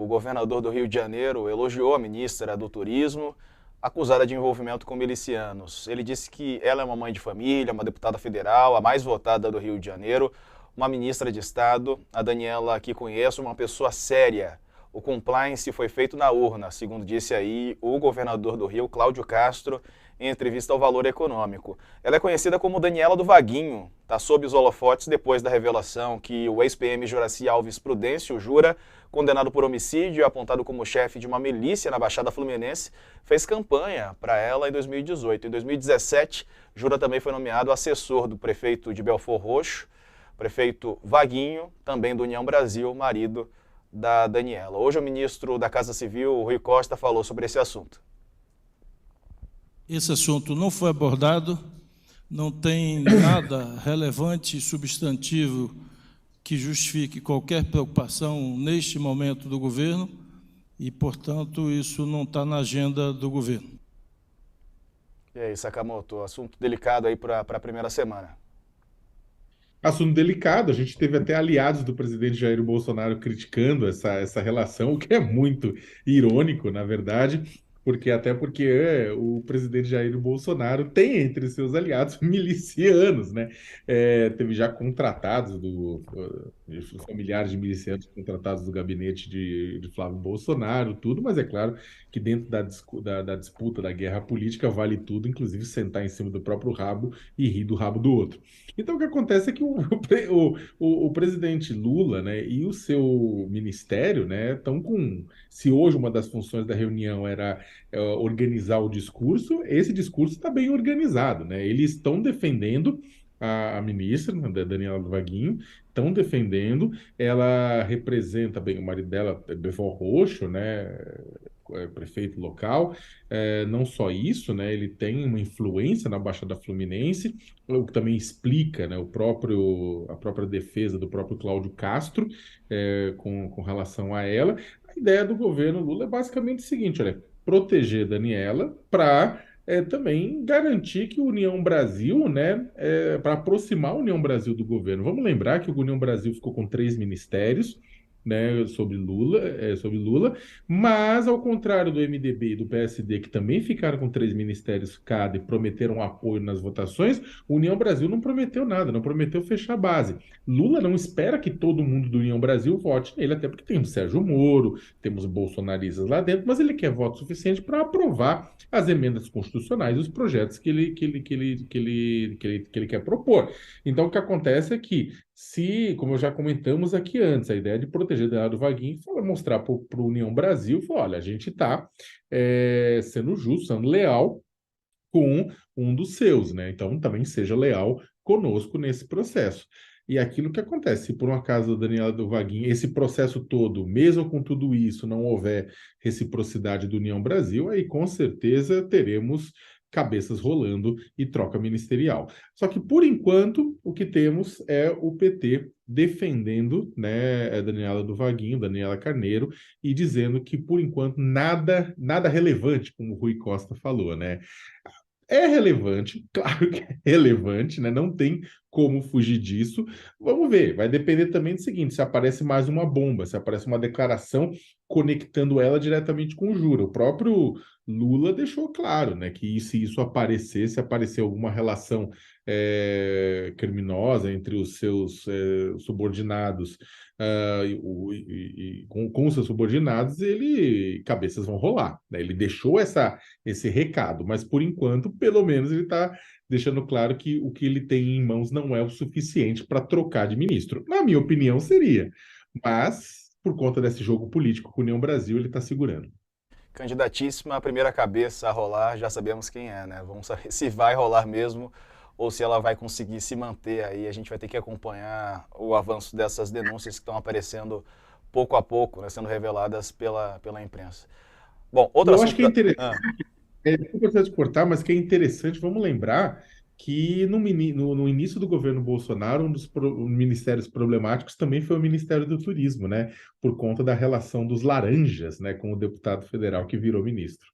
O governador do Rio de Janeiro elogiou a ministra do Turismo, acusada de envolvimento com milicianos. Ele disse que ela é uma mãe de família, uma deputada federal, a mais votada do Rio de Janeiro, uma ministra de Estado, a Daniela que conheço, uma pessoa séria. O compliance foi feito na urna, segundo disse aí o governador do Rio, Cláudio Castro, em entrevista ao Valor Econômico. Ela é conhecida como Daniela do Vaguinho, está sob os holofotes depois da revelação que o ex-PM Juracy Alves Prudêncio Jura, condenado por homicídio e apontado como chefe de uma milícia na Baixada Fluminense, fez campanha para ela em 2018. Em 2017, Jura também foi nomeado assessor do prefeito de Belford Roxo, prefeito Vaguinho, também do União Brasil, marido da Daniela. Hoje o ministro da Casa Civil, Rui Costa, falou sobre esse assunto. Esse assunto não foi abordado, não tem nada relevante e substantivo que justifique qualquer preocupação neste momento do governo e, portanto, isso não está na agenda do governo. E aí, Sakamoto, assunto delicado aí para a primeira semana. Assunto delicado, a gente teve até aliados do presidente Jair Bolsonaro criticando essa relação, o que é muito irônico, na verdade, porque o presidente Jair Bolsonaro tem entre seus aliados milicianos, né? Teve já familiares de milicianos contratados do gabinete de Flávio Bolsonaro, tudo, mas é claro que dentro da disputa, da guerra política, vale tudo, inclusive sentar em cima do próprio rabo e rir do rabo do outro. Então, o que acontece é que o presidente Lula, né, e o seu ministério, né, estão com. Se hoje uma das funções da reunião era organizar o discurso, esse discurso está bem organizado, né? Eles estão defendendo a ministra, né, Daniela do Vaguinho, estão defendendo, ela representa bem o marido dela, Belford Roxo, né? Prefeito local, não só isso, né, ele tem uma influência na Baixada Fluminense, o que também explica, né, a própria defesa do próprio Cláudio Castro com relação a ela. A ideia do governo Lula é basicamente o seguinte, olha, proteger Daniela para também garantir que a União Brasil, né, para aproximar a União Brasil do governo. Vamos lembrar que o União Brasil ficou com 3 ministérios, né, sobre Lula, mas ao contrário do MDB e do PSD, que também ficaram com 3 ministérios cada e prometeram apoio nas votações, o União Brasil não prometeu nada, não prometeu fechar a base. Lula não espera que todo mundo do União Brasil vote nele, até porque tem o Sérgio Moro, temos bolsonaristas lá dentro, mas ele quer voto suficiente para aprovar as emendas constitucionais e os projetos que ele quer propor. Então, o que acontece é que se, como já comentamos aqui antes, a ideia de proteger do Vaguinho foi mostrar para o União Brasil, falar, olha, a gente está sendo justo, sendo leal com um dos seus, né? Então também seja leal conosco nesse processo. E aquilo que acontece, se por um acaso a Daniela do Vaguinho, esse processo todo, mesmo com tudo isso, não houver reciprocidade do União Brasil, aí com certeza teremos cabeças rolando e troca ministerial. Só que, por enquanto, o que temos é o PT defendendo, né, a Daniela do Vaguinho, Daniela Carneiro, e dizendo que, por enquanto, nada relevante, como o Rui Costa falou, né? É relevante, claro que é relevante, né? Não tem como fugir disso. Vamos ver, vai depender também do seguinte: se aparece mais uma bomba, se aparece uma declaração conectando ela diretamente com o Jura. O próprio Lula deixou claro, né, que se isso aparecer, se aparecer alguma relação criminosa entre os seus subordinados com os seus subordinados, cabeças vão rolar, né? Ele deixou esse recado, mas por enquanto, pelo menos, ele está deixando claro que o que ele tem em mãos não é o suficiente para trocar de ministro. Na minha opinião, seria, mas por conta desse jogo político com a União Brasil, ele está segurando. Candidatíssima, a primeira cabeça a rolar, já sabemos quem é, né? Vamos saber se vai rolar mesmo ou se ela vai conseguir se manter aí. A gente vai ter que acompanhar o avanço dessas denúncias que estão aparecendo pouco a pouco, né, sendo reveladas pela imprensa. Bom, outro Eu assunto... acho que é interessante, não precisa de cortar, mas que é interessante, vamos lembrar que no início do governo Bolsonaro, um dos ministérios problemáticos também foi o Ministério do Turismo, né? Por conta da relação dos laranjas, né, com o deputado federal que virou ministro.